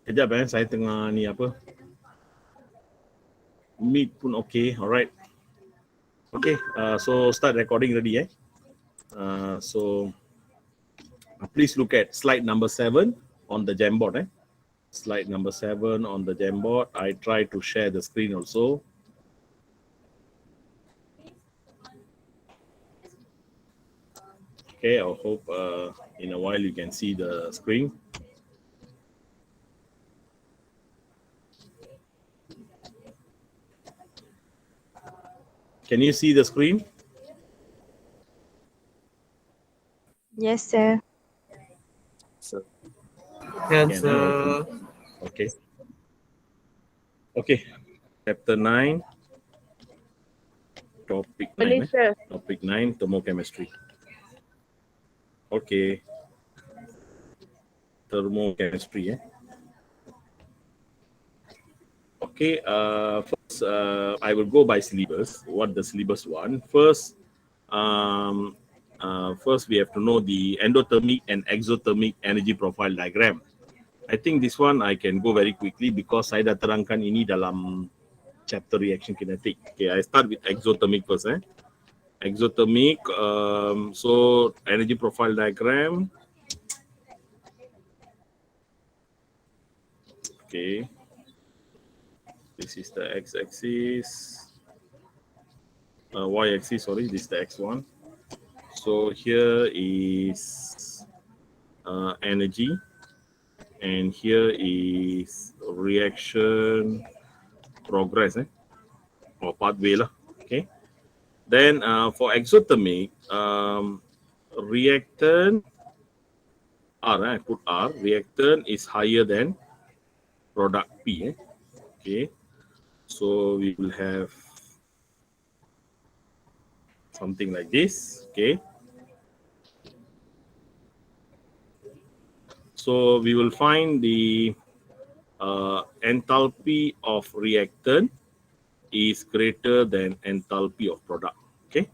Sekejap saya tengah ni apa. Meet pun okay, alright. Okay, so start recording already so please look at slide number 7 on the Jamboard. Slide number 7 on the Jamboard. I try to share the screen also. Okay, I hope in a while you can see the screen. Can you see the screen? Yes, sir. Yes, sir. Okay. Okay. Chapter 9. Topic 9. Sir. Topic 9, Thermochemistry. Okay. Thermochemistry. Okay. First, I will go by syllabus. What the syllabus want. First, first we have to know the endothermic and exothermic energy profile diagram. I think this one I can go very quickly because saya dah terangkan ini dalam chapter reaction kinetic. Okay, I start with exothermic first. Exothermic, so energy profile diagram. Okay, this is the x-axis, y-axis, sorry, this is the x1. So here is energy, and here is reaction progress, or pathway lah. Okay. Then for exothermic, reactant R, I put R, reactant is higher than product P. Okay. So we will have something like this. Okay. So we will find the enthalpy of reactant is greater than enthalpy of product. Okay.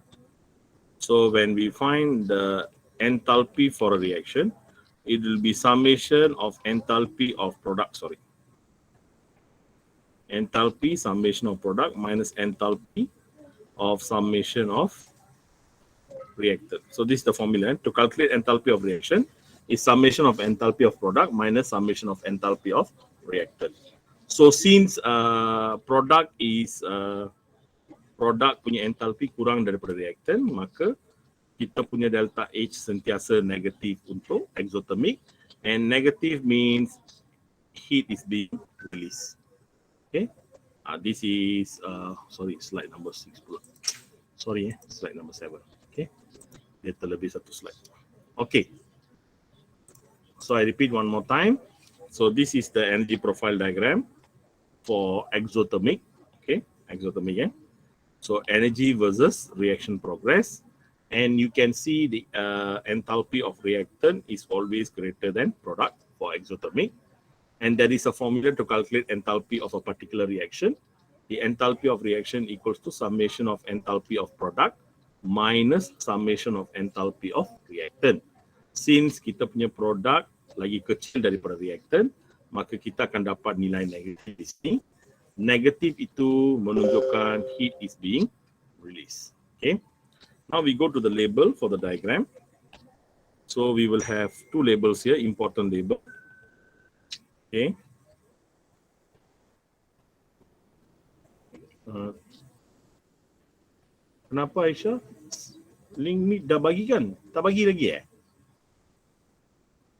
So when we find the enthalpy for a reaction, it will be summation of enthalpy of product. Sorry. Enthalpy summation of product minus enthalpy of summation of reactant. So this is the formula. To calculate enthalpy of reaction is summation of enthalpy of product minus summation of enthalpy of reactant. So since product is product punya enthalpy kurang daripada reactant, maka kita punya delta H sentiasa negatif untuk exothermic, and negative means heat is being released. Okay, this is sorry, slide number 6 pula. Sorry, slide number 7. Okay, dia terlebih satu slide. Okay, so I repeat one more time. So this is the energy profile diagram for exothermic. Okay, exothermic. So energy versus reaction progress, and you can see the enthalpy of reactant is always greater than product for exothermic, and there is a formula to calculate enthalpy of a particular reaction. The enthalpy of reaction equals to summation of enthalpy of product minus summation of enthalpy of reactant. Since kita punya produk lagi kecil daripada reactant, maka kita akan dapat nilai negatif di sini. Negative itu menunjukkan heat is being released. Okay. Now we go to the label for the diagram. So we will have two labels here, important label. Okay. Kenapa Aisyah? Link meet dah bagi kan? Tak bagi lagi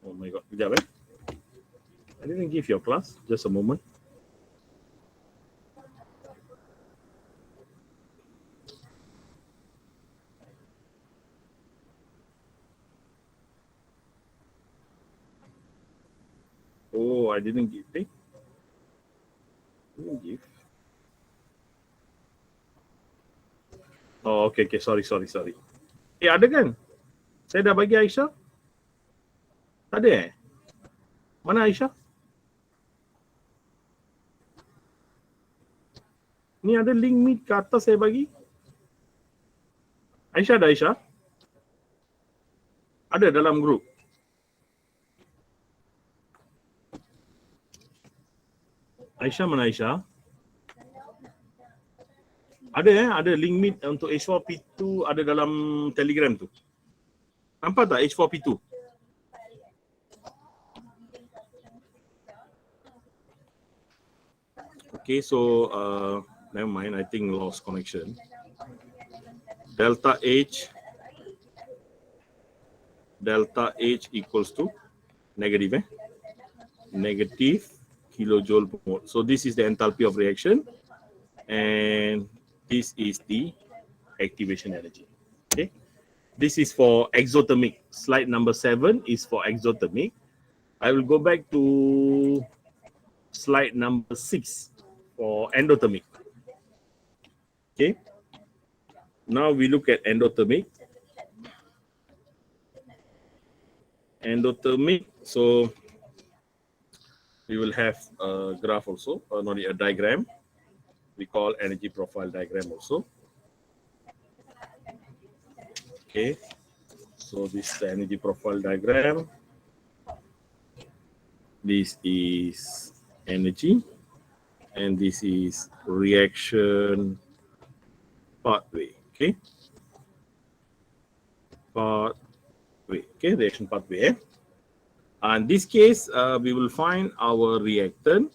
Oh my god, kejap I didn't give your class, just a moment. Oh, I didn't give. Didn't give. Oh, okay, sorry. Ada kan? Saya dah bagi Aisyah? Tak ada Mana Aisyah? Ni ada link meet ke atas saya bagi. Aisyah ada Aisyah? Ada dalam grup. Aisyah mana Aisyah? Ada link meet untuk H4P2 ada dalam Telegram tu. Nampak tak H4P2? Okay, so never mind. I think lost connection. Delta H equals to negative, negative kilojoule per mole. So this is the enthalpy of reaction, and this is the activation energy. Okay, this is for exothermic. Slide number 7 is for exothermic. I will go back to slide number 6 for endothermic. Okay, now we look at endothermic. Endothermic, so we will have a graph also, not a diagram. We call energy profile diagram also. Okay, so this is the energy profile diagram. This is energy, and this is reaction pathway. Okay, pathway. Okay, reaction pathway. In this case, we will find our reactant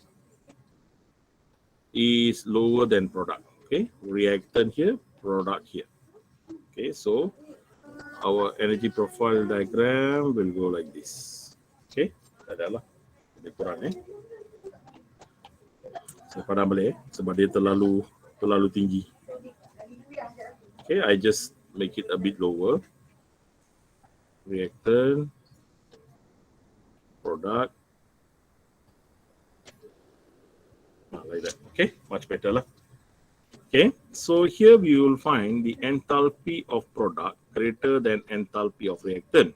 is lower than product. Okay, reactant here, product here. Okay, so our energy profile diagram will go like this. Okay, adalah lebih kurang saya padam balik sebab dia terlalu tinggi. Okay, I just make it a bit lower. Reactant, product, like that. Okay, much better lah. Okay, so here we will find the enthalpy of product greater than enthalpy of reactant.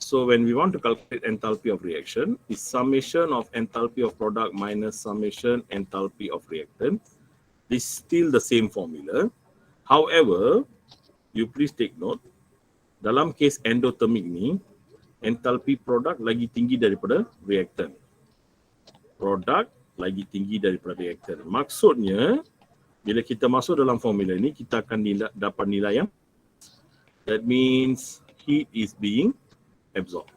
So when we want to calculate enthalpy of reaction, is summation of enthalpy of product minus summation enthalpy of reactant. This is still the same formula. However, you please take note, dalam case endothermic ni, enthalpy product lagi tinggi daripada reactant. Product lagi tinggi daripada reactant. Maksudnya, bila kita masuk dalam formula ni, kita akan dapat nilai yang, that means heat is being absorbed.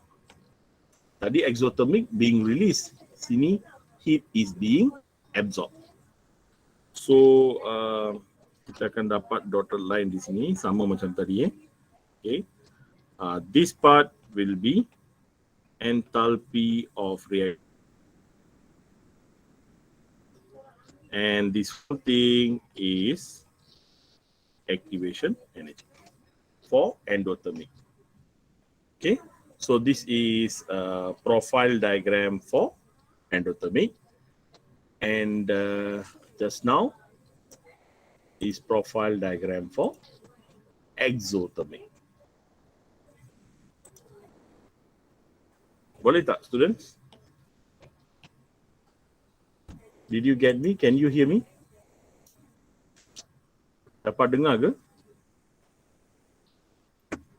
Tadi exothermic being released. Sini heat is being absorbed. So kita akan dapat dotted line di sini sama macam tadi. Okay. This part will be enthalpy of reaction. And this whole thing is activation energy for endothermic. Okay. So this is a profile diagram for endothermic, and just now is profile diagram for exothermic. Boleh tak, students? Did you get me? Can you hear me? Dapat dengar ke?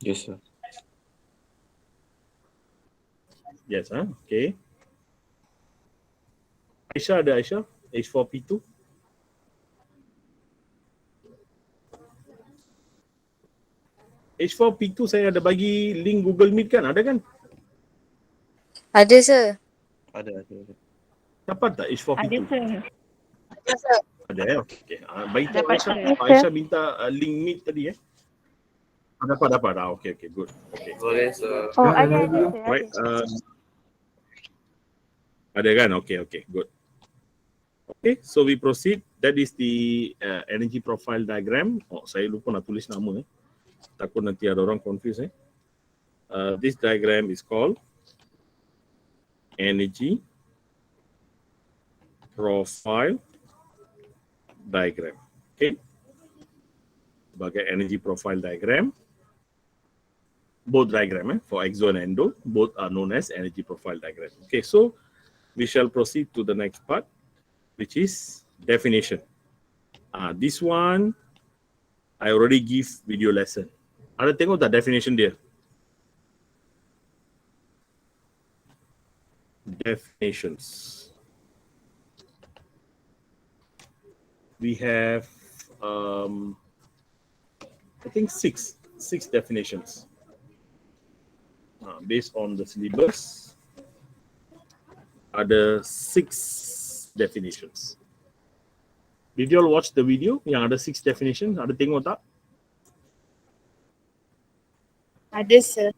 Yes, sir. Yes, okay. Aisyah ada Aisyah? H4P2? H4P2 saya ada bagi link Google Meet kan? Ada kan? Ada, sir. Ada. Dapat tak H4P2? Ada, sir. Ada okay. Bagi tahu Dapat, Aisyah. sir. Aisyah minta link Meet tadi Dapat. Okay, good. Okay. Boleh, sir. Oh, ada, sir. Right. Ada kan? Okay, good. Okay, so we proceed. That is the energy profile diagram. Oh, saya lupa nak tulis nama. Takut nanti ada orang confuse. This diagram is called energy profile diagram. Okay. Sebagai energy profile diagram. Both diagram for exo and endo, both are known as energy profile diagram. Okay, so we shall proceed to the next part, which is definition. This one, I already give video lesson. Ada tengok tak definition dia? Definitions. we have I think six definitions based on the syllabus. Ada 6 definitions. Did you all watch the video yang ada 6 definitions? Ada tengok tak? Ada sir.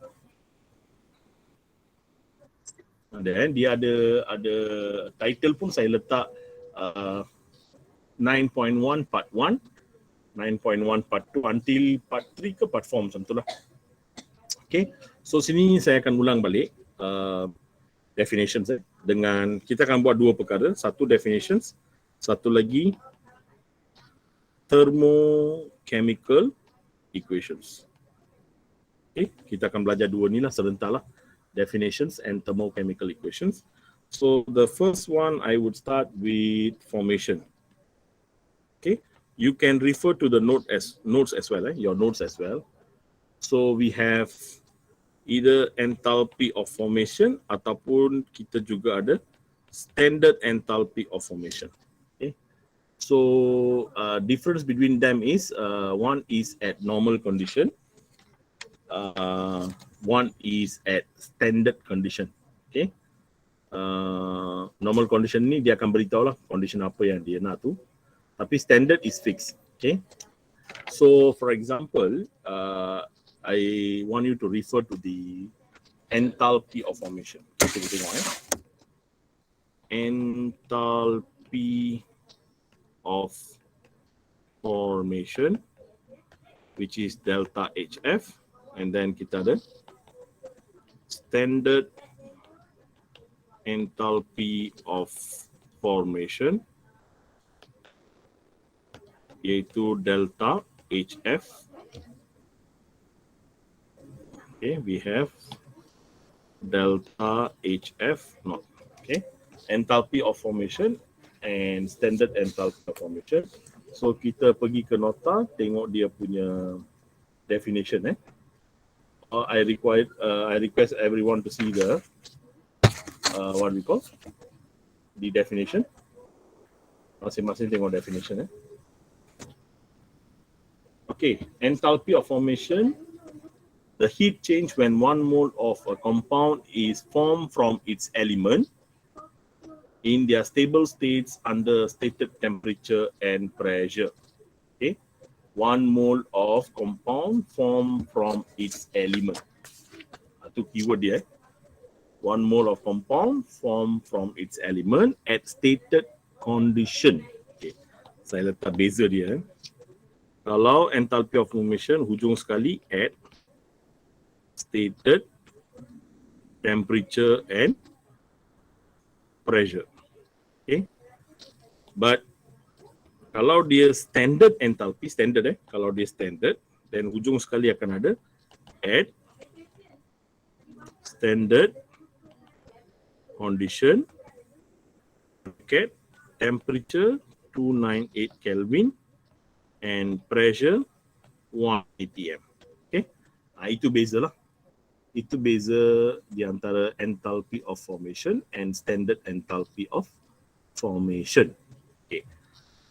Dan dia ada title pun saya letak 9.1 part 1, 9.1 part 2 until part 3 ke part 4 macam tu lah. Okay, so sini saya akan ulang balik definitions dengan kita akan buat 2 perkara, satu definitions, satu lagi thermochemical equations. Okay, kita akan belajar 2 ni lah serentak lah, definitions and thermochemical equations. So the first one I would start with formation. Okay, you can refer to the notes as well, your notes as well. So we have either enthalpy of formation ataupun kita juga ada standard enthalpy of formation. Okay, so difference between them is one is at normal condition, one is at standard condition. Okay, normal condition ni dia akan beritahu lah condition apa yang dia nak tu, tapi standard is fixed. Okay, so for example I want you to refer to the enthalpy of formation. Kita tengok enthalpy of formation, which is delta HF, and then kita ada standard enthalpy of formation, yaitu delta HF. Okay, we have delta HF not. Okay, enthalpy of formation and standard enthalpy of formation. So kita pergi ke nota, tengok dia punya definition. I request everyone to see the what we call the definition. Masing-masing tengok definition. Okay, enthalpy of formation. The heat change when 1 mole of a compound is formed from its element in their stable states under stated temperature and pressure. Okay, 1 mole of compound formed from its element. Itu keyword dia. 1 mole of compound formed from its element at stated condition. Okay, saya letak beza dia. Kalau enthalpy of formation hujung sekali at stated temperature and pressure. Okay, but kalau dia standard enthalpy, standard kalau dia standard, then hujung sekali akan ada at standard condition bracket temperature 298 Kelvin and pressure 1 atm. Okay, itu beza lah. Itu beza di antara enthalpy of formation and standard enthalpy of formation. Okay,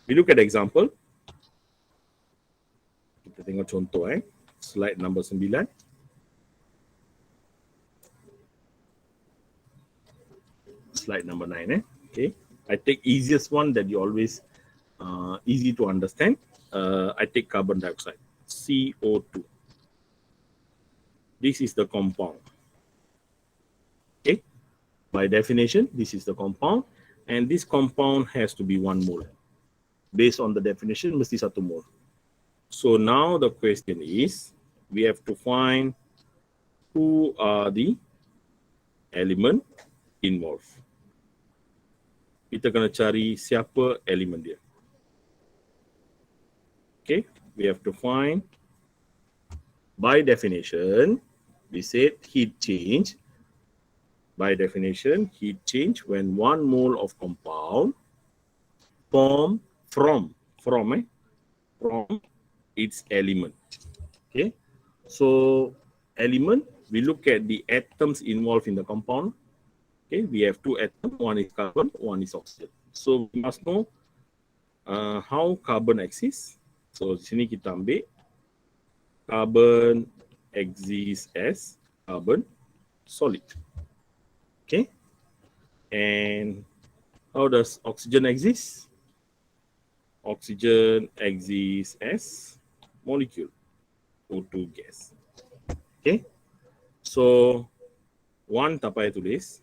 we look at example. Kita tengok contoh slide number 9. Slide number 9 Okay, I take easiest one that you always easy to understand. I take carbon dioxide, CO2. This is the compound. Okay, by definition, this is the compound, and this compound has to be 1 mole. Based on the definition, mesti 1 mole. So now the question is, we have to find who are the element involved. Kita kena cari siapa elemen dia. Okay, we have to find, by definition, we said heat change. By definition, heat change when 1 mole of compound formed from its element. Okay, so element, we look at the atoms involved in the compound. Okay, we have 2 atoms, one is carbon, one is oxygen. So we must know how carbon exists. So di sini kita ambil carbon exists as carbon solid. Okay. And how does oxygen exist? Oxygen exists as molecule, O2 gas. Okay. So one tak payah tulis.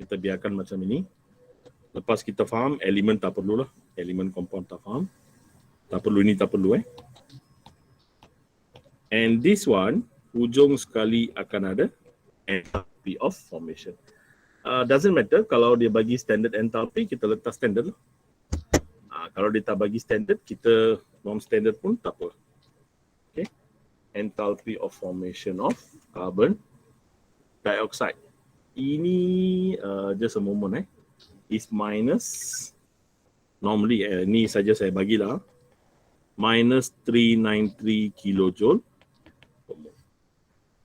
Kita biarkan macam ini. Lepas kita faham, elemen tak perlulah. Elemen compound tak faham. Tak perlu ini, tak perlu And this one, hujung sekali akan ada enthalpy of formation. Doesn't matter kalau dia bagi standard enthalpy, kita letak standard lah. Kalau dia tak bagi standard, kita non-standard pun tak apa. Okay. Enthalpy of formation of carbon dioxide. Ini just a moment is minus, normally ni saja saya bagilah, minus 393 kilojoule.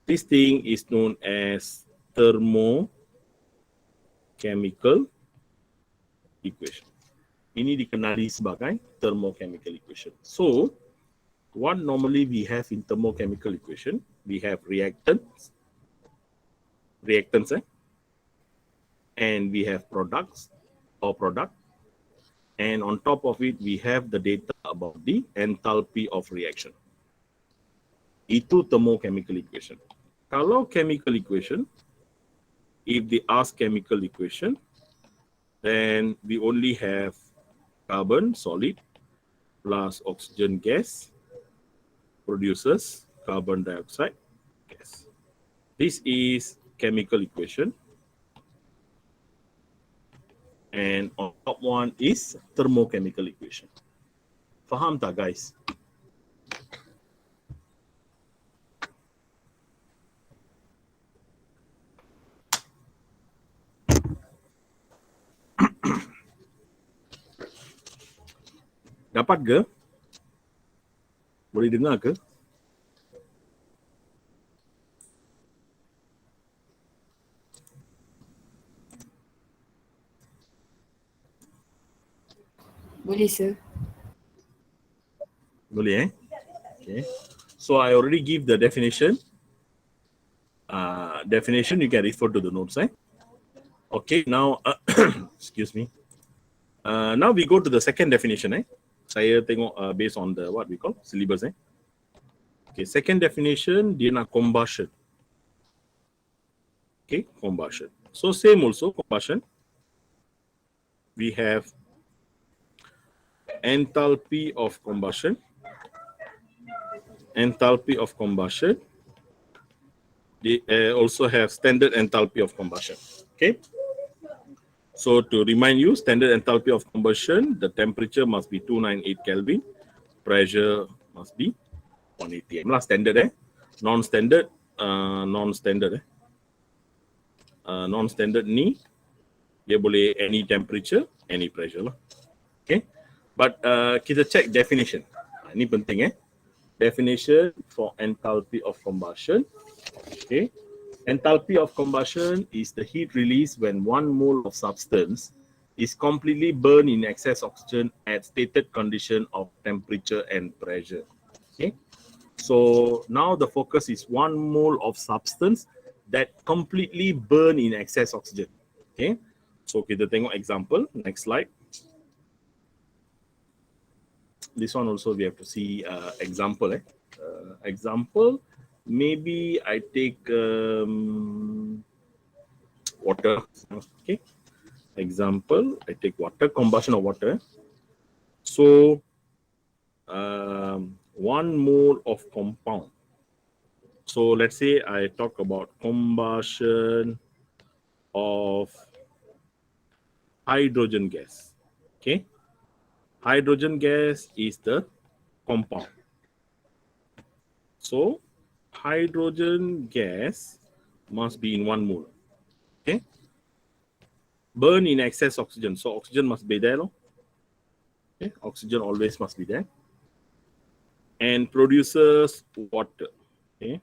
This thing is known as thermochemical equation. Ini dikenali sebagai thermochemical equation. So, what normally we have in thermochemical equation, we have reactants, and we have products or product, and on top of it we have the data about the enthalpy of reaction. Itu thermochemical equation. Kalau chemical equation, if they ask chemical equation, then we only have carbon solid plus oxygen gas produces carbon dioxide gas. This is chemical equation. And on top one is thermochemical equation. Faham tak guys? Dapat ke? Boleh dengar ke? Boleh, sir. Boleh Okay. So I already give the definition. Definition you can refer to the notes Okay, now excuse me. Now we go to the second definition Saya tengok based on the what we call syllabus Okay, second definition dia nak combustion. Okay, combustion. So same also combustion. We have enthalpy of combustion. Enthalpy of combustion. They also have standard enthalpy of combustion. Okay. So to remind you, standard enthalpy of combustion, the temperature must be 298 Kelvin, pressure must be 180 lah standard Non-standard, non-standard ni dia boleh any temperature, any pressure lah. Okay. But kita check definition. Ini penting Definition for enthalpy of combustion. Okay. Enthalpy of combustion is the heat released when 1 mole of substance is completely burned in excess oxygen at stated condition of temperature and pressure. Okay. So now the focus is 1 mole of substance that completely burn in excess oxygen. Okay. So kita tengok example. Next slide. This one also we have to see example. Example. Maybe I take water. Okay. Example, I take water, combustion of water. So, 1 mole of compound. So, let's say I talk about combustion of hydrogen gas. Okay. Hydrogen gas is the compound. So, hydrogen gas must be in 1 mole. Okay. Burn in excess oxygen. So oxygen must be there. Okay. Oxygen always must be there. And produces water. Okay.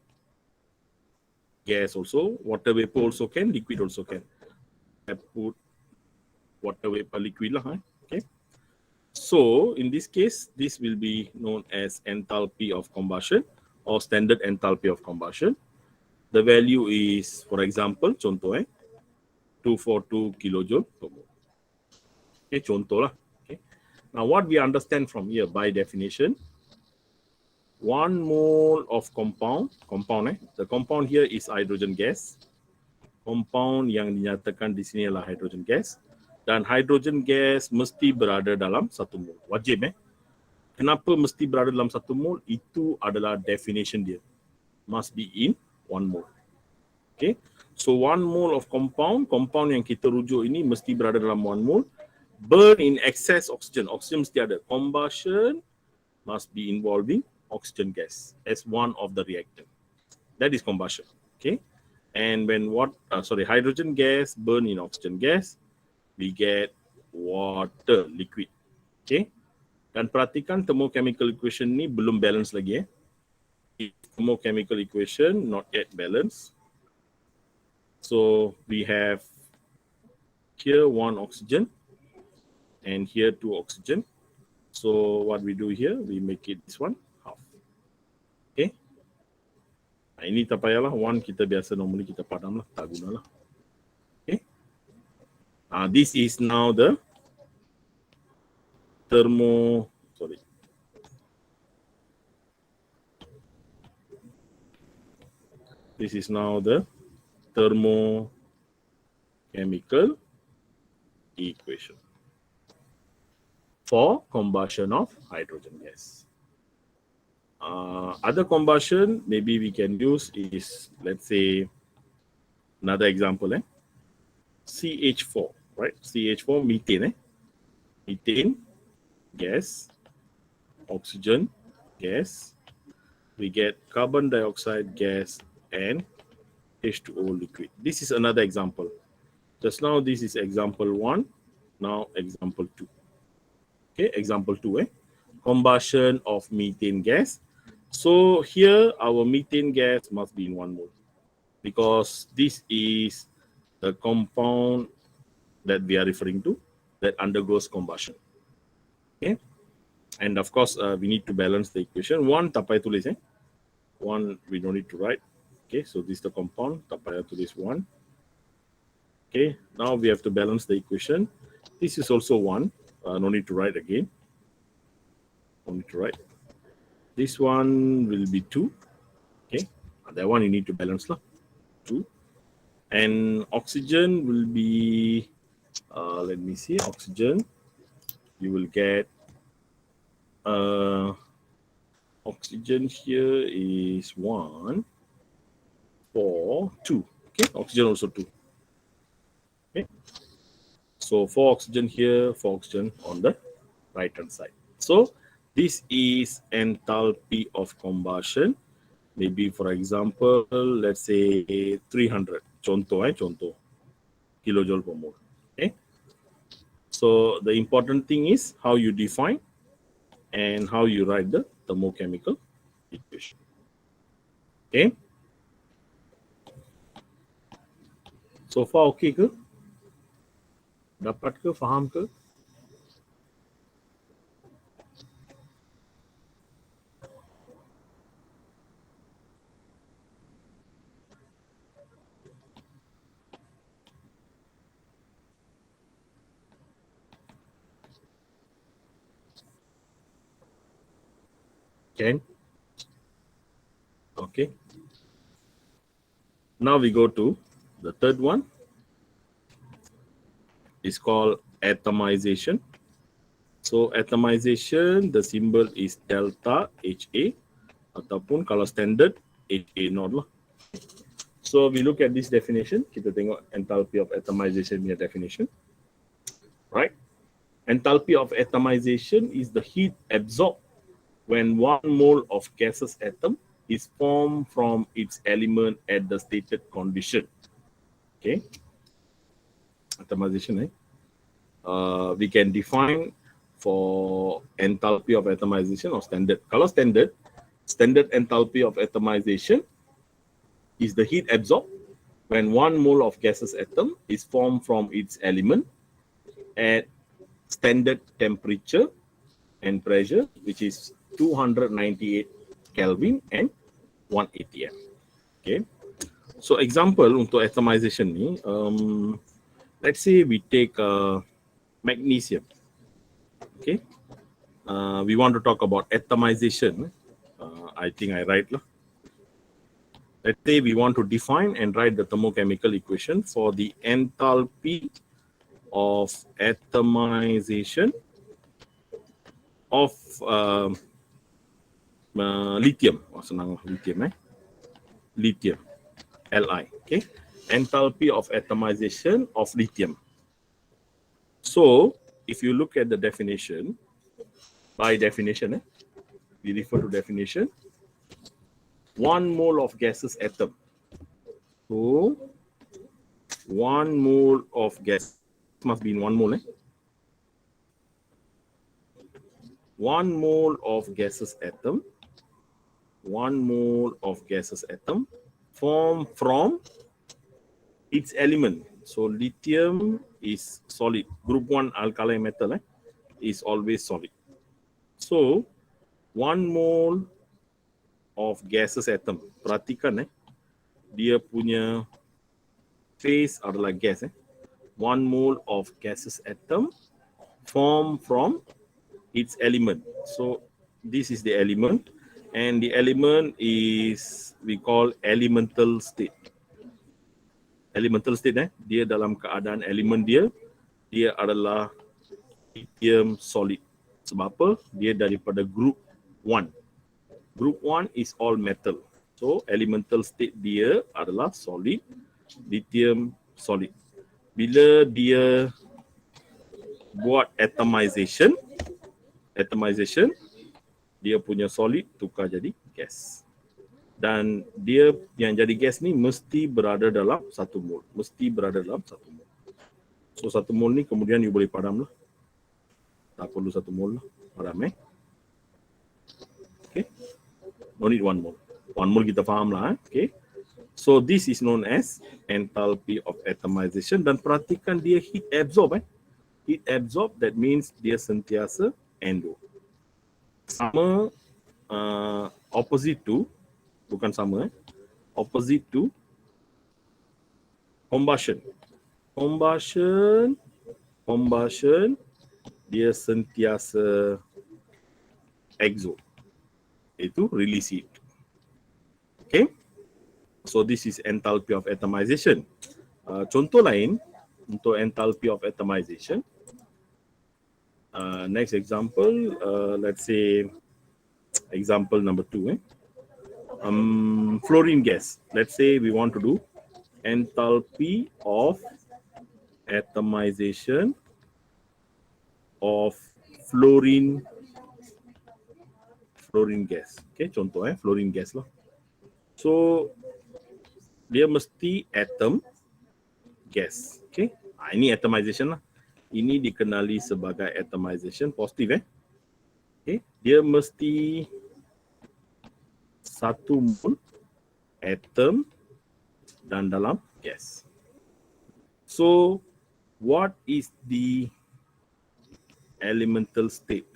Gas also. Water vapor also can. Liquid also can. I put water vapor liquid lah. Okay. So in this case, this will be known as enthalpy of combustion or standard enthalpy of combustion. The value is, for example, contoh 242 kilojoule per mole. Okay, contoh lah. Okay. Now what we understand from here by definition, 1 mole of compound, the compound here is hydrogen gas. Compound yang dinyatakan di sini adalah hydrogen gas. Dan hydrogen gas mesti berada dalam 1 mole. Wajib Kenapa mesti berada dalam 1 mole? Itu adalah definition dia. Must be in 1 mole. Okay. So 1 mole of compound yang kita rujuk ini mesti berada dalam 1 mole. Burn in excess oxygen. Oxygen mesti ada. Combustion must be involving oxygen gas as one of the reactant. That is combustion. Okay. And when hydrogen gas burn in oxygen gas, we get water liquid. Okay. Dan perhatikan thermochemical equation ni belum balance lagi. Thermochemical equation not yet balanced. So we have here 1 oxygen and here 2 oxygen. So what we do here, we make it this one half. Okay. Nah, ini tak payahlah, 1 kita biasa normally kita padam lah, tak guna lah. Okay. This is now the This is now the thermochemical equation for combustion of hydrogen gas. Other combustion maybe we can use is, let's say, another example, CH4, right? CH4, methane, methane gas, oxygen gas, we get carbon dioxide gas and H2O liquid. This is another example. Just now this is example 1, now example 2. Okay, example 2, combustion of methane gas. So here our methane gas must be in 1 mole because this is the compound that we are referring to that undergoes combustion. Okay, and of course we need to balance the equation. 1 tak payah tulis, 1 we don't need to write. Okay, so this is the compound, tak payah tulis 1. Okay, now we have to balance the equation. This is also 1, no need to write again. No need to write. This one will be 2. Okay, that one you need to balance lah. 2. And oxygen will be, let me see, oxygen. You will get, oxygen here is 1, 4, 2. Okay, oxygen also 2. Okay, so 4 oxygen here, 4 oxygen on the right hand side. So this is enthalpy of combustion. Maybe for example, let's say 300. Contoh, kilojoule per mole. Okay. So the important thing is how you define and how you write the thermochemical equation. Okay. So far okay ke? Dapat ke? Faham ke? Can? Okay. Now we go to the third one. It's called atomization. So atomization, the symbol is delta HA ataupun kalau standard HA naught lah. So we look at this definition. Kita tengok enthalpy of atomization punya definition. Right? Enthalpy of atomization is the heat absorbed when 1 mole of gaseous atom is formed from its element at the stated condition. Okay. Atomization, we can define for enthalpy of atomization or standard. Kalau standard enthalpy of atomization is the heat absorbed when 1 mole of gaseous atom is formed from its element at standard temperature and pressure, which is 298 Kelvin and 1 atm. Okay. So example untuk atomization ni, let's say we take magnesium. Okay. We want to talk about atomization. I think I write lah. Let's say we want to define and write the thermochemical equation for the enthalpy of atomization of lithium. Oh, senang lah, lithium lithium, Li. Okay, enthalpy of atomization of lithium. So if you look at the definition, by definition, we refer to definition. 1 mole of gaseous atom. So 1 mole of gas must be in 1 mole. 1 mole of gaseous atom. 1 mole of gaseous atom formed from its element. So lithium is solid. Group 1 alkali metal is always solid. So 1 mole of gaseous atom. Perhatikan dia punya phase adalah gas. 1 mole of gaseous atom formed from its element. So this is the element, and the element is we call elemental state. Elemental state dia dalam keadaan elemen dia adalah lithium solid. Sebab apa? Dia daripada group 1. Group 1 is all metal. So elemental state dia adalah solid, lithium solid. Bila dia buat atomization, dia punya solid tukar jadi gas. Dan dia yang jadi gas ni mesti berada dalam 1 mol. Mesti berada dalam 1 mol. So 1 mol ni kemudian you boleh padam lah. Tak perlu 1 mol lah. Padam Okay. No need 1 mol. 1 mol kita faham lah. Okay. So this is known as enthalpy of atomization. Dan perhatikan dia heat absorb. Heat absorb, that means dia sentiasa endo. Sama opposite to, bukan sama opposite to combustion. Combustion dia sentiasa exo. Itu release heat. Okay. So this is enthalpy of atomization. Contoh lain untuk enthalpy of atomization. Next example, let's say example number 2. Fluorine gas. Let's say we want to do enthalpy of atomization of fluorine gas. Okay, contoh fluorine gas lah. So dia mesti atom gas. Okay, ini atomization lah. Ini dikenali sebagai atomization positif. Okay, dia mesti 1 mol atom dan dalam gas. So what is the elemental state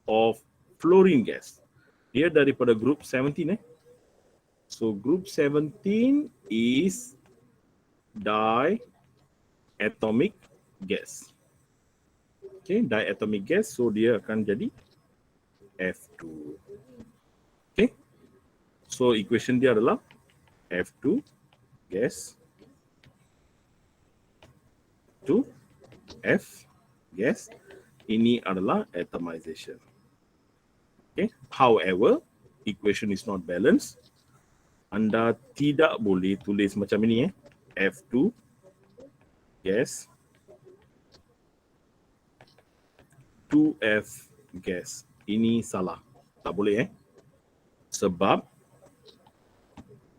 of fluorine gas? Dia daripada group 17. So group 17 is diatomic gas. Okay, diatomic gas, so dia akan jadi F2. Okay, so equation dia adalah F2 gas to F gas. Ini adalah atomization. Okay, however, equation is not balanced. Anda tidak boleh tulis macam ini F2 gas 2F gas. Ini salah. Tak boleh sebab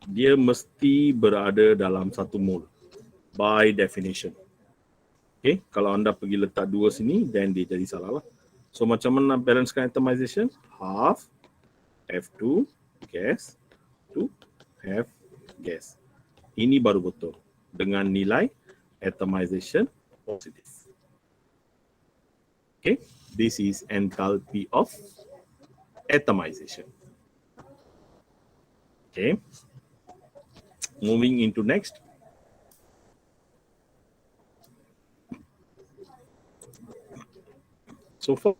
dia mesti berada dalam 1 mol by definition. Okay, kalau anda pergi letak 2 sini, then dia jadi salah lah. So macam mana balancekan atomization? Half F2 gas to F gas. Ini baru betul dengan nilai atomization positif. Okay, this is enthalpy of atomization. Okay, moving into next. So far,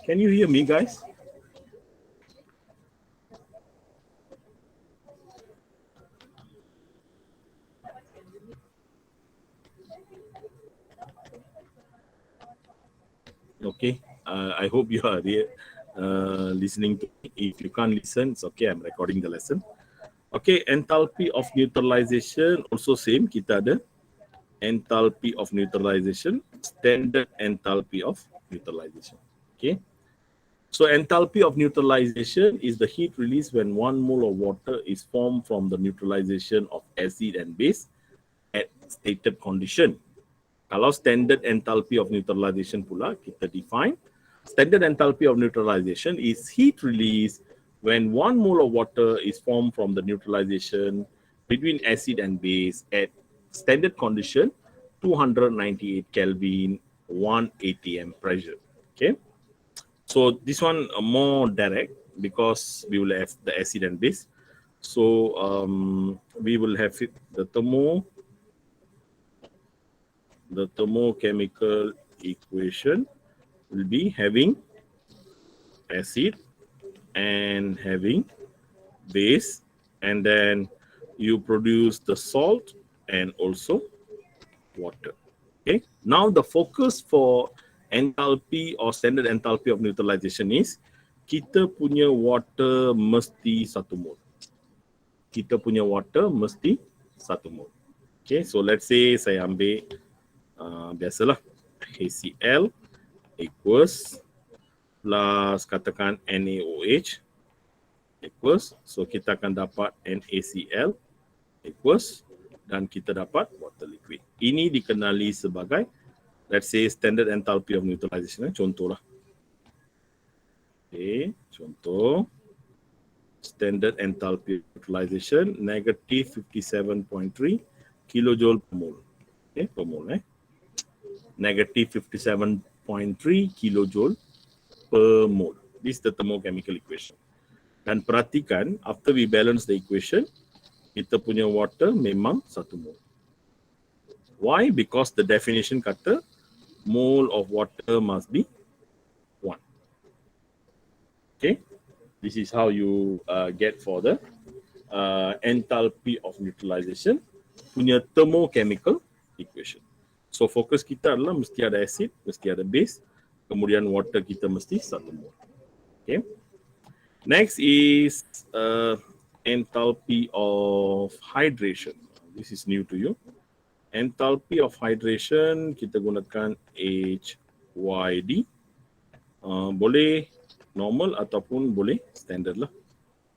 can you hear me, guys? Okay, I hope you are listening to me. If you can't listen, it's okay. I'm recording the lesson. Okay, enthalpy of neutralization also same. Kita ada enthalpy of neutralization, standard enthalpy of neutralization. Okay, so enthalpy of neutralization is the heat release when 1 mole of water is formed from the neutralization of acid and base at stated condition. Kalau standard enthalpy of neutralization pula, kita define standard enthalpy of neutralization is heat release when 1 mole of water is formed from the neutralization between acid and base at standard condition 298 Kelvin, 1 atm pressure. Okay, so this one more direct because we will have the acid and base. So we will have it, the thermochemical equation will be having acid and having base, and then you produce the salt and also water. Okay, now the focus for enthalpy or standard enthalpy of neutralization is kita punya water mesti 1 mol. Kita punya water mesti 1 mol. Okay, so let's say saya ambil biasalah HCl equals plus katakan NaOH equals, so kita akan dapat NaCl equals dan kita dapat water liquid. Ini dikenali sebagai, let's say, standard enthalpy of neutralization. Contohlah. Okay, contoh standard enthalpy of neutralization negative 57.3 kilojoule per mole. Okay, per mole. Negative 57.3 kilojoule per mole. This is the thermochemical equation. Dan perhatikan, after we balance the equation, kita punya water memang 1 mole. Why? Because the definition kata mole of water must be 1. Okay, this is how you get for the enthalpy of neutralization punya thermochemical equation. So fokus kita adalah mesti ada acid, mesti ada base, kemudian water kita mesti 1 mole. Okay. Next is enthalpy of hydration. This is new to you. Enthalpy of hydration kita gunakan HYD. Boleh normal ataupun boleh standard lah.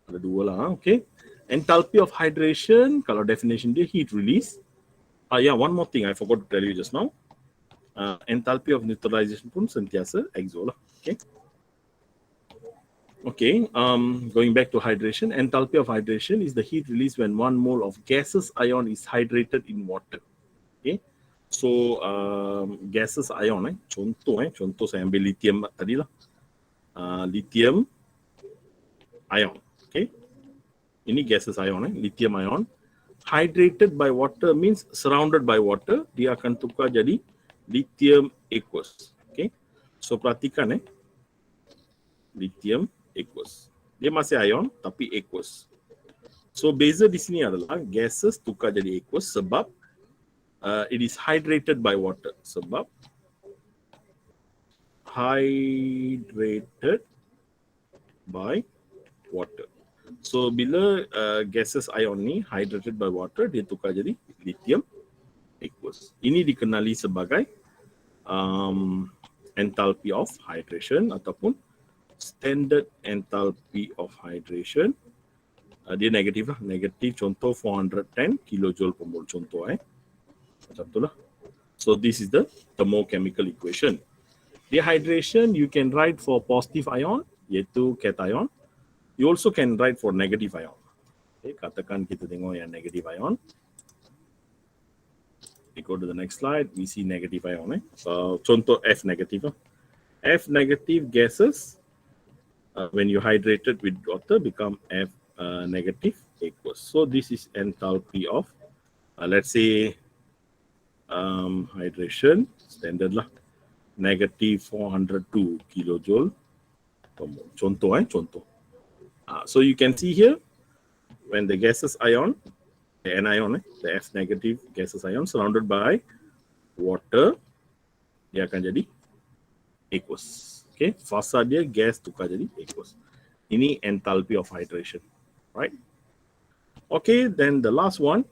Ada dua lah. Okay. Enthalpy of hydration, kalau definition dia heat release. Yeah, one more thing I forgot to tell you just now. Enthalpy of neutralization pun sentiasa exo lah. Okay. Okay, going back to hydration, enthalpy of hydration is the heat release when 1 mole of gaseous ion is hydrated in water. Okay, so gaseous ion, contoh saya ambil lithium tadi lah. Lithium ion, okay. Ini gaseous ion, lithium ion. Hydrated by water means surrounded by water, dia akan tukar jadi lithium aqueous. Okay, so perhatikan lithium aqueous. Dia masih ion tapi aqueous. So beza di sini adalah gases tukar jadi aqueous sebab it is hydrated by water. Sebab hydrated by water. So bila gases ion ni hydrated by water, dia tukar jadi lithium aqueous. Ini dikenali sebagai enthalpy of hydration ataupun standard enthalpy of hydration. Dia negatif lah, negatif contoh 410 kilojoule per mole contoh macam tu lah. So this is the thermochemical equation. Dehydration you can write for positive ion iaitu cation. You also can write for negative ion. Okay, katakan kita tengok yang negative ion. We go to the next slide. We see negative ion. Contoh F negative. F negative gases, when you hydrate it with water, become F negative aqueous. So this is enthalpy of, let's say, hydration, standard lah, negative 402 kilojoule per mole. Contoh, contoh. So you can see here, when the gaseous ion, the anion, the F negative gaseous ion surrounded by water, dia akan jadi aqueous. Okay, fasa dia gas tukar jadi aqueous. Ini enthalpy of hydration, right? Okay, then the last one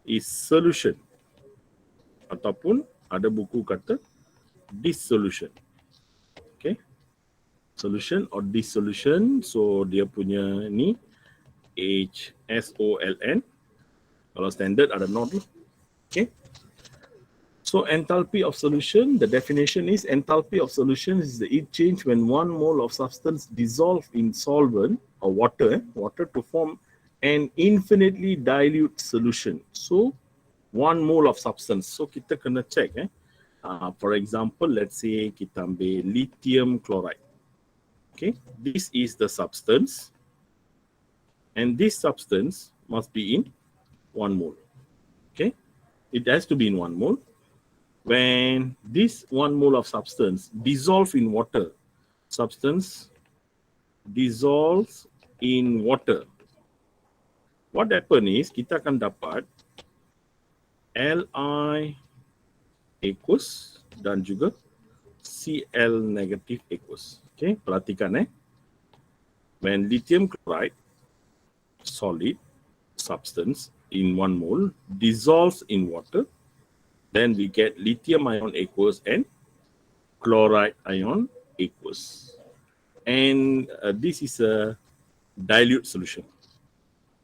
is solution, ataupun ada buku kata dissolution. Okay, solution or dissolution. So dia punya ni HSOLN. Kalau standard ada not. Okay. So enthalpy of solution, the definition is enthalpy of solution is the heat change when 1 mole of substance dissolve in solvent or water to form an infinitely dilute solution. So 1 mole of substance. So kita kena check. For example, let's say kita ambil lithium chloride. Okay, this is the substance, and this substance must be in 1 mole. Okay, it has to be in 1 mole. When this 1 mole of substance dissolve in water, substance dissolves in water, what happen is kita akan dapat Li aqueous dan juga Cl negative aqueous. Okay, perhatikan when lithium chloride solid substance in 1 mole dissolves in water, then we get lithium ion aqueous and chloride ion aqueous. And this is a dilute solution.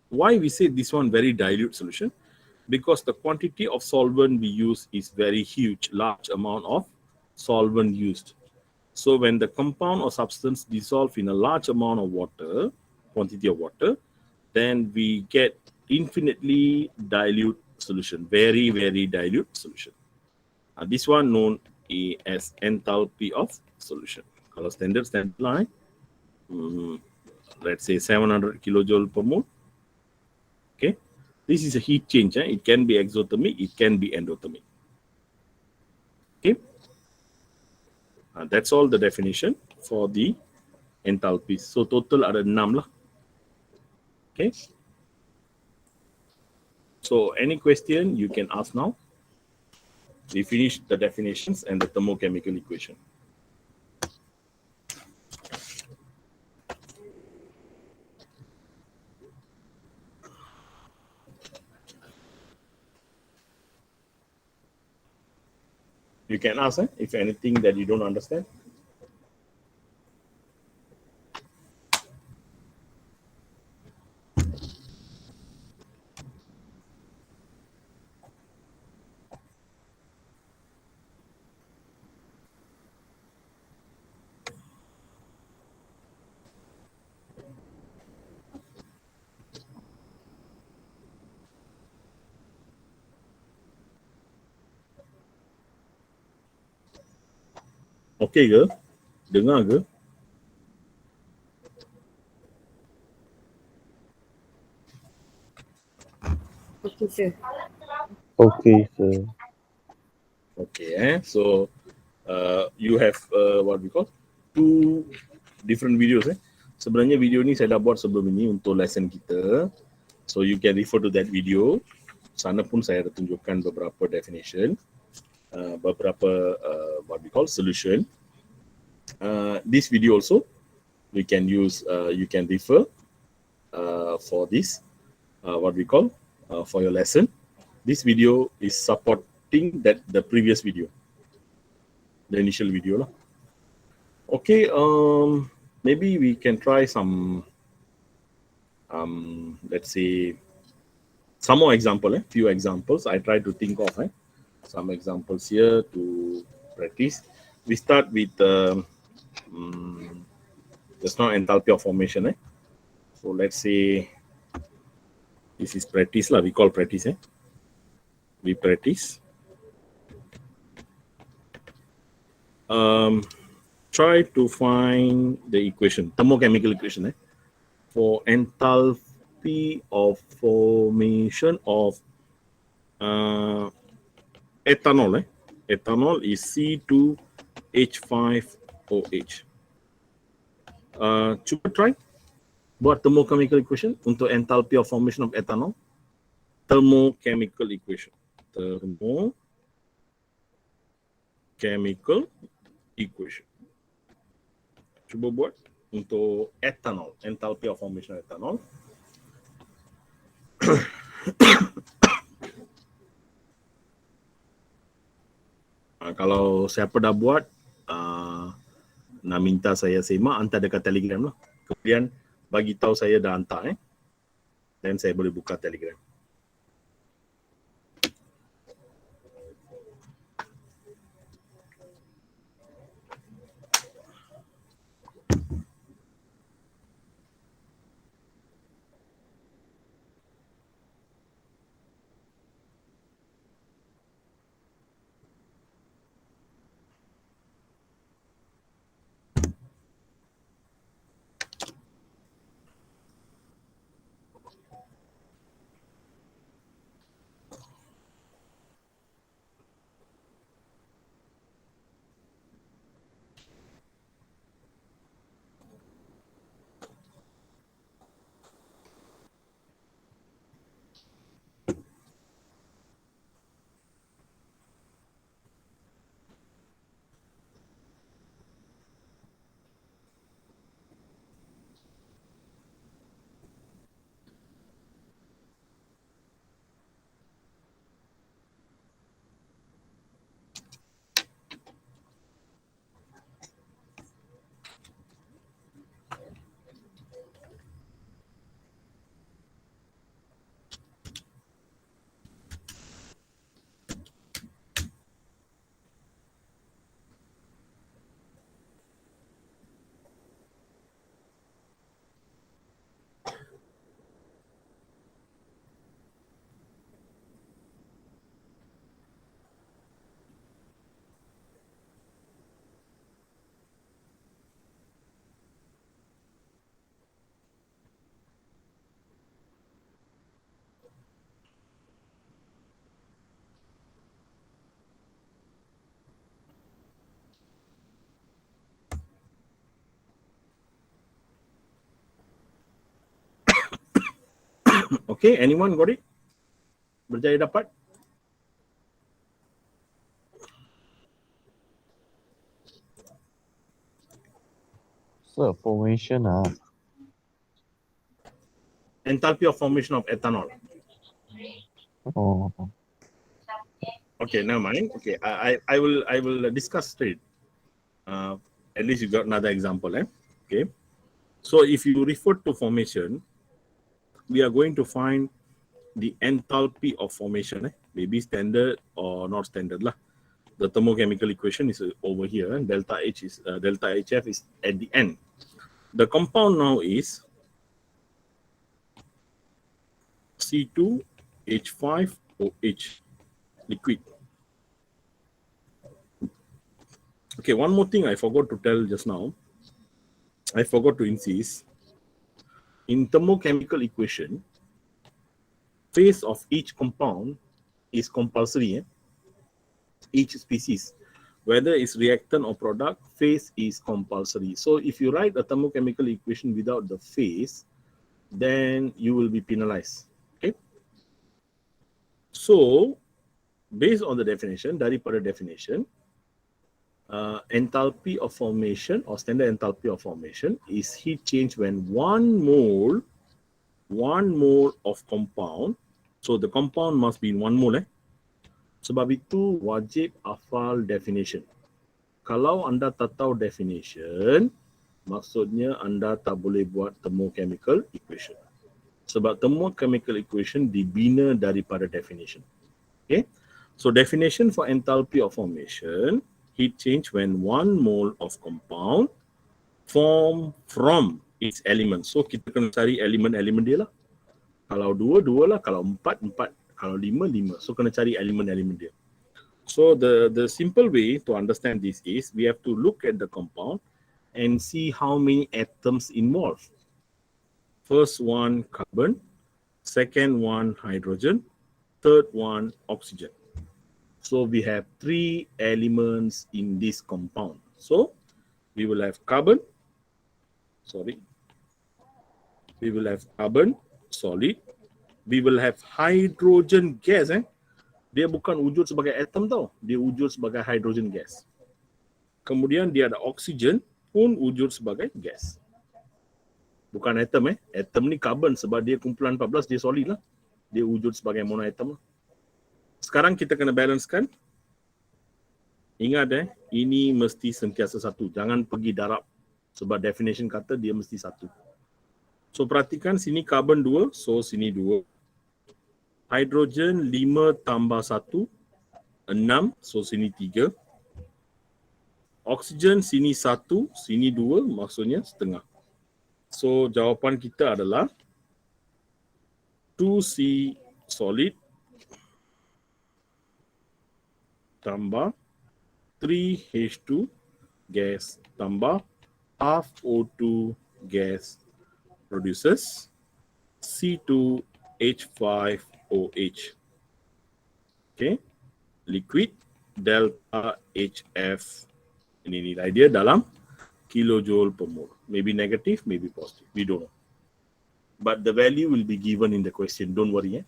Why we say this one very dilute solution? Because the quantity of solvent we use is very huge, large amount of solvent used. So when the compound or substance dissolve in a large amount of water, quantity of water, then we get infinitely dilute solution, very, very dilute solution. This one known as enthalpy of solution. Kalau standard line, let's say 700 kilojoule per mole. Okay, this is a heat change. It can be exothermic, it can be endothermic. Okay, that's all the definition for the enthalpies. So total ada 6 lah. Okay. So any question you can ask now. We finished the definitions and the thermochemical equation. You can ask if anything that you don't understand. Okay ke? Dengar ke? Okay, sir. Okay, sir. Okay, so you have what we call 2 different videos. Sebenarnya video ni saya dah buat sebelum ini untuk lesson kita. So you can refer to that video. Sana pun saya ada tunjukkan beberapa definition, beberapa what we call solution. This video also we can use, you can refer for this what we call for your lesson. This video is supporting that the previous video, the initial video lah. Okay, maybe we can try some let's say some more example, few examples. I try to think of some examples here to practice. We start with just now enthalpy of formation. So let's say this is practice lah. We call practice. we practice. Try to find the equation, thermochemical equation, for enthalpy of formation of ethanol. Ethanol is C2H5OH. Cuba try buat thermochemical equation untuk enthalpy of formation of ethanol. Thermochemical equation. Thermochemical equation. Cuba buat untuk ethanol, enthalpy of formation of ethanol. Kalau siapa dah buat, nak minta saya semak, hantar dekat Telegram lah. Kemudian bagi tahu saya dah hantar, dan saya boleh buka Telegram. Okay, anyone got it? Berjaya dapat? Sir, formation Enthalpy of formation of ethanol. Oh, Okay, never mind. Okay, I will discuss straight. At least you got another example, Okay. So if you refer to formation, we are going to find the enthalpy of formation, maybe standard or not standard lah. The thermochemical equation is over here, and delta H is delta HF is at the end. The compound now is C2H5OH liquid. Okay, one more thing I forgot to tell just now. I forgot to insist. In thermochemical equation, phase of each compound is compulsory. Each species, whether it's reactant or product, phase is compulsory. So if you write a thermochemical equation without the phase, then you will be penalized. Okay. So based on the definition, daripada definition, enthalpy of formation or standard enthalpy of formation is heat change when one mole of compound. So the compound must be in 1 mole. Sebab itu wajib hafal definition. Kalau anda tak tahu definition, maksudnya anda tak boleh buat thermochemical equation. Sebab thermochemical equation dibina daripada definition. Okay. So definition for enthalpy of formation, heat change when 1 mole of compound form from its element. So kita kena cari elemen-elemen dia lah. Kalau 2, 2 lah. Kalau 4, 4. Kalau 5. So kena cari elemen-elemen dia. So the simple way to understand this is we have to look at the compound and see how many atoms involved. First one carbon, second one hydrogen, third one oxygen. So we have 3 elements in this compound. So we will have carbon, we will have carbon solid, we will have hydrogen gas. Dia bukan wujud sebagai atom tau, dia wujud sebagai hydrogen gas. Kemudian dia ada oksigen pun wujud sebagai gas. Bukan atom atom ni carbon sebab dia kumpulan 14 dia solid lah. Dia wujud sebagai monoatom lah. Sekarang kita kena balancekan. Ingat ini mesti sentiasa satu. Jangan pergi darab sebab definition kata dia mesti satu. So perhatikan sini carbon 2, so sini 2. Hydrogen 5 tambah 1, 6, so sini 3. Oksigen sini 1, sini 2, maksudnya setengah. So jawapan kita adalah 2C solid tambah 3H2 gas tambah half O2 gas produces C2H5OH. Okay, liquid delta HF. Ini nilai dia dalam kilojoule per mole. Maybe negative, maybe positive. We don't know. But the value will be given in the question. Don't worry.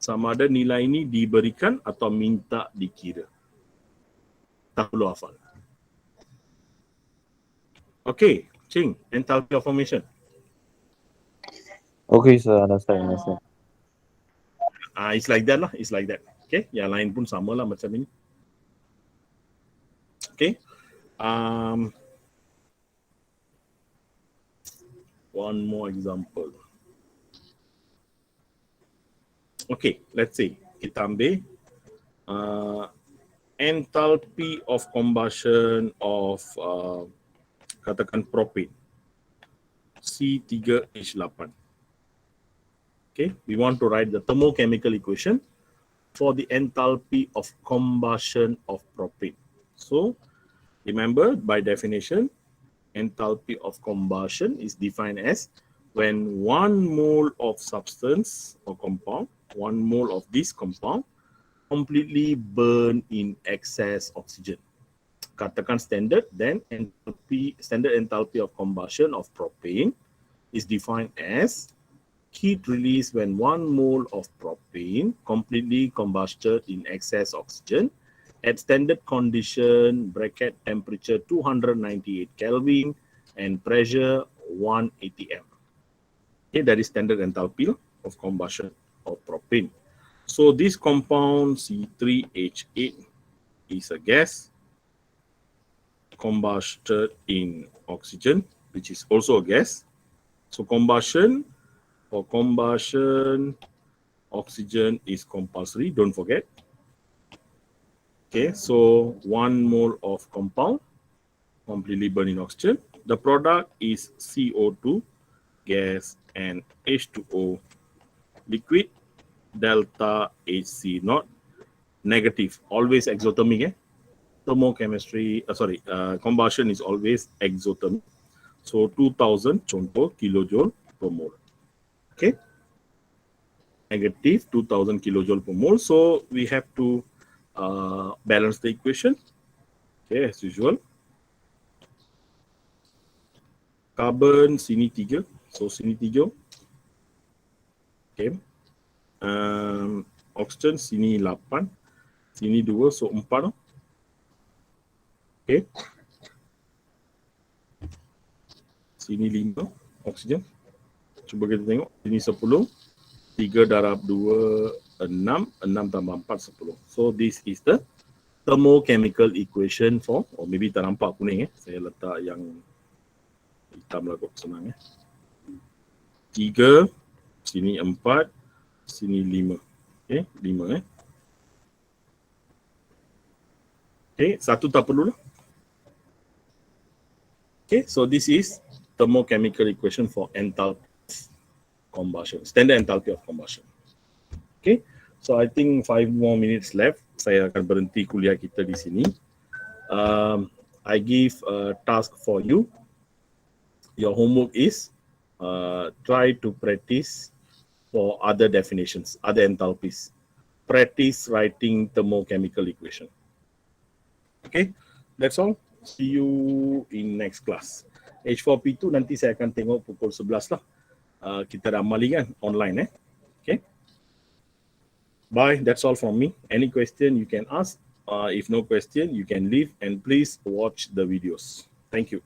Sama ada nilai ini diberikan atau minta dikira. Tak perlu hafal. Okay, Ching, enthalpy of formation. Okay, sir. Understand. It's like that lah. It's like that. Okay, yang lain pun sama lah macam ini. Okay. One more example. Okay, let's say kita ambil enthalpy of combustion of katakan propane C3H8. Okay, we want to write the thermochemical equation for the enthalpy of combustion of propane. So remember, by definition, enthalpy of combustion is defined as when 1 mole of substance or compound, 1 mole of this compound completely burn in excess oxygen. Katakan standard, then standard enthalpy of combustion of propane is defined as heat release when 1 mole of propane completely combusted in excess oxygen at standard condition, bracket temperature 298 Kelvin and pressure 1 atm. Okay, that is standard enthalpy of combustion of propane. So this compound C3H8 is a gas combusted in oxygen, which is also a gas. So combustion, for combustion, oxygen is compulsory, don't forget. Okay, so 1 mole of compound completely burn in oxygen. The product is CO2 gas and H2O liquid delta HC0 negative, always exothermic. Thermochemistry, combustion is always exothermic. So 2000 contoh kilojoule per mole. Okay, negative 2000 kilojoule per mole. So we have to balance the equation. Okay, as usual. Carbon sini 3, so sini 3. Okay. Oxygen sini 8, sini 2, so 4. Okay. Sini 5 oksigen. Cuba kita tengok. Sini 10. 3 darab 2, 6. 6 tambah 4, 10. So this is the thermochemical equation for, maybe tak nampak kuning. Saya letak yang hitam lah kot, senang. 3, sini 4, sini 5. Okay, 5. Okay, satu tak perlu lah. Okay, so this is thermochemical equation for enthalpy of combustion, standard enthalpy of combustion. Okay, So I think 5 more minutes left. Saya akan berhenti kuliah kita di sini. I give a task for you. Your homework is try to practice for other definitions, other enthalpies. Practice writing thermochemical equation. Okay, that's all. See you in next class. H4P2 nanti saya akan tengok pukul 11 lah. Kita dah amali kan online Okay. Bye. That's all from me. Any question you can ask. If no question, you can leave and please watch the videos. Thank you.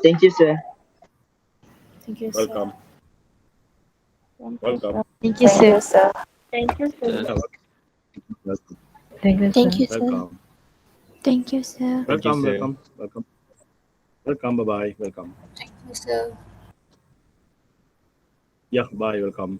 Thank you, sir. Thank you, sir. Welcome. Welcome. Thank you, sir. Thank you, sir. Thank you, Thank you, sir. Welcome. Thank you, sir. Thank you, Welcome. sir. Welcome. Welcome. Welcome. Bye bye. Welcome. Thank you, sir. Yeah. Bye. Welcome.